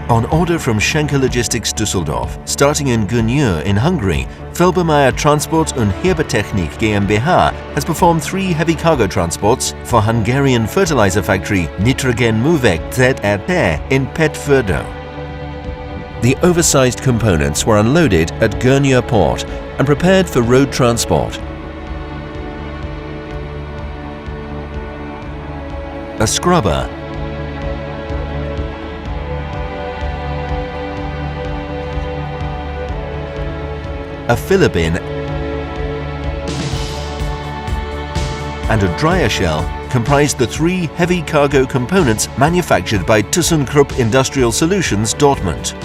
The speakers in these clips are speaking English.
On order from Schenker Logistics Düsseldorf, starting in Gönyű in Hungary, Felbermayr Transport und Herbetechnik GmbH has performed 3 heavy cargo transports for Hungarian fertiliser factory Nitrogen Művek ZRT in Petfürdö. The oversized components were unloaded at Gönyű port and prepared for road transport. A scrubber, a filler bin and a dryer shell comprised the 3 heavy cargo components manufactured by ThyssenKrupp Industrial Solutions Dortmund.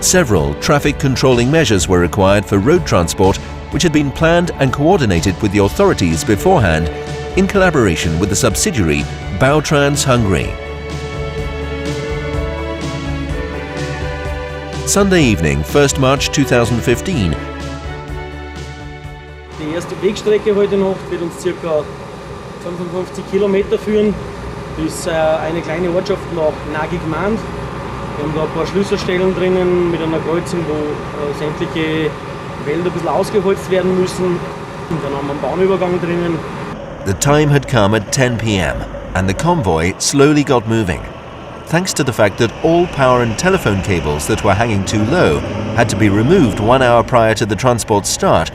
Several traffic controlling measures were required for road transport, which had been planned and coordinated with the authorities beforehand in collaboration with the subsidiary BauTrans Hungary. Sunday evening, 1st March 2015. Die erste Wegstrecke heute noch wird uns ca. 55 Kilometer führen bis eine kleine Ortschaft nach Nagigmand. Wir haben da ein paar Schlüsselstellen drinnen mit einer Kreuzung, wo sämtliche Wälder ein bisschen ausgeholzt werden müssen. Und dann haben wir einen Bahnübergang drinnen. The time had come at 10 p.m. and the convoy slowly got moving. Thanks to the fact that all power and telephone cables that were hanging too low had to be removed 1 hour prior to the transport's start,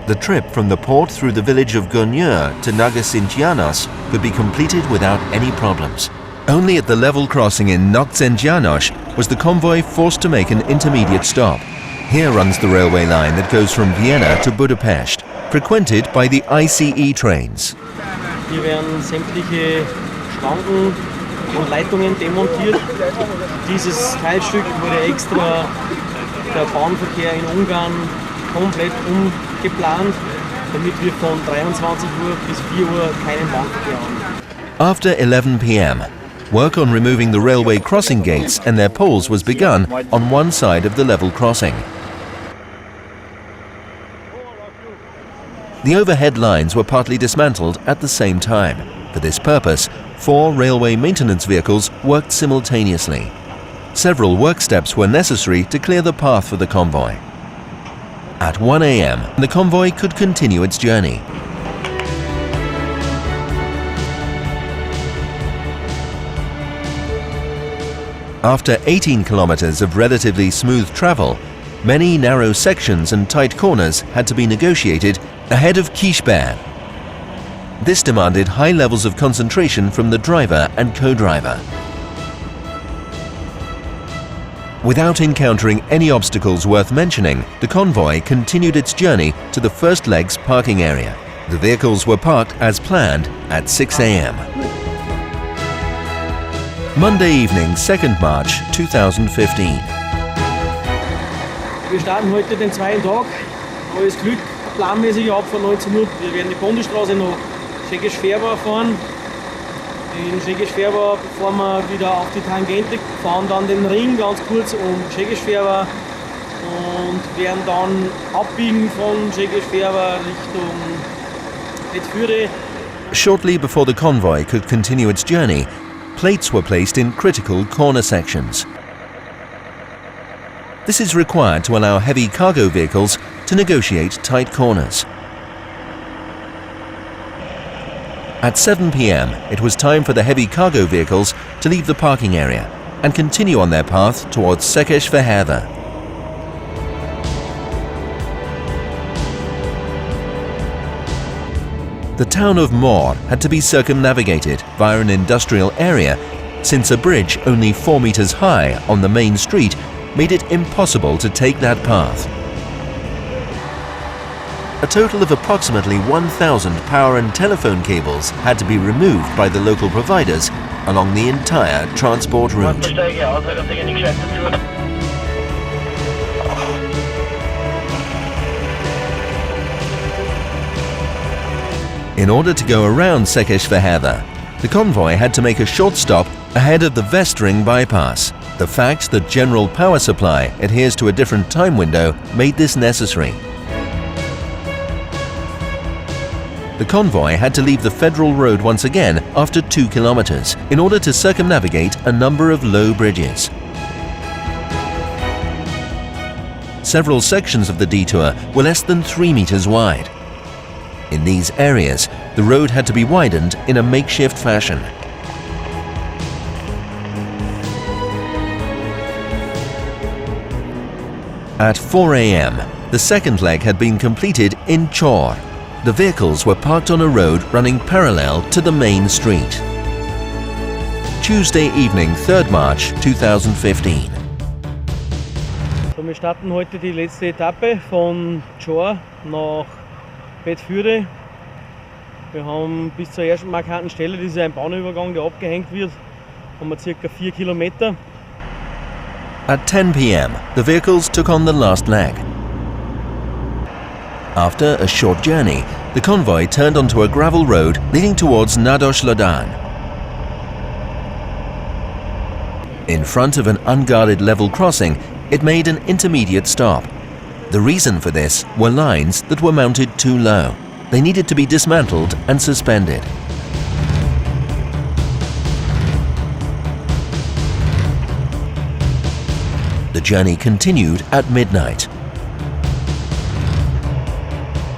the trip from the port through the village of Gönyű to Nagasincianos could be completed without any problems. Only at the level crossing in Nagasincianos was the convoy forced to make an intermediate stop. Here runs the railway line that goes from Vienna to Budapest, frequented by the ICE trains. Hier werden sämtliche Schranken und Leitungen demontiert. Dieses Teilstück wurde extra der Bahnverkehr in Ungarn komplett umgeplant, damit wir von 23 Uhr bis 4 Uhr keinen Bahnverkehr haben. After 11 p.m., work on removing the railway crossing gates and their poles was begun on one side of the level crossing. The overhead lines were partly dismantled at the same time. For this purpose, 4 railway maintenance vehicles worked simultaneously. Several work steps were necessary to clear the path for the convoy. At 1 a.m., the convoy could continue its journey. After 18 kilometers of relatively smooth travel, many narrow sections and tight corners had to be negotiated ahead of Kilometres. This demanded high levels of concentration from the driver and co-driver. Without encountering any obstacles worth mentioning, the convoy continued its journey to the first leg's parking area. The vehicles were parked as planned at 6 a.m. Monday evening, 2nd March 2015. Wir starten heute den zweiten Tag. Alles Glück, planmäßig ab von 19 Uhr. Wir werden die Bundesstraße nach Schägisch-Färber fahren. In Schägisch-Färber, bevor wir wieder auf die Tangente fahren, dann den Ring ganz kurz um Schägisch-Färber und werden dann abbiegen von Schägisch-Färber Richtung Petfürdö. Shortly before the convoy could continue its journey, plates were placed in critical corner sections. This is required to allow heavy cargo vehicles to negotiate tight corners. At 7 p.m., it was time for the heavy cargo vehicles to leave the parking area and continue on their path towards Székesfehérvár. The town of Mór had to be circumnavigated via an industrial area, since a bridge only 4 meters high on the main street made it impossible to take that path. A total of approximately 1,000 power and telephone cables had to be removed by the local providers along the entire transport route. In order to go around Székesfehérvár, the convoy had to make a short stop ahead of the Veszprémy bypass. The fact that general power supply adheres to a different time window made this necessary. The convoy had to leave the federal road once again after 2 kilometers in order to circumnavigate a number of low bridges. several sections of the detour were less than 3 meters wide. In these areas, the road had to be widened in a makeshift fashion. At 4 a.m., the second leg had been completed in Csor. The vehicles were parked on a road running parallel to the main street. Tuesday evening, 3rd March 2015. So, wir starten heute die letzte Etappe von Csor nach Petfürdö. Wir haben bis zur ersten markanten Stelle, das ist ein Bahnübergang, der abgehängt wird, haben wir ca. 4 Kilometer. At 10 p.m., the vehicles took on the last leg. After a short journey, the convoy turned onto a gravel road leading towards Nádas-Lodány. In front of an unguarded level crossing, it made an intermediate stop. The reason for this were lines that were mounted too low. They needed to be dismantled and suspended. The journey continued at midnight.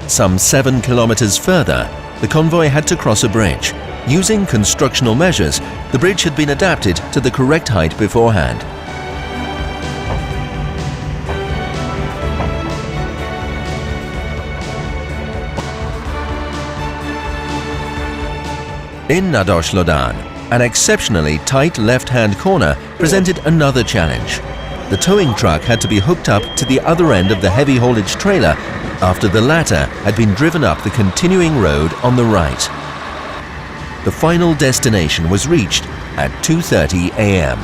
Some 7 kilometers further, the convoy had to cross a bridge. Using constructional measures, the bridge had been adapted to the correct height beforehand. In Nádas-Lodány, an exceptionally tight left-hand corner presented another challenge. The towing truck had to be hooked up to the other end of the heavy haulage trailer after the latter had been driven up the continuing road on the right. The final destination was reached at 2:30 a.m.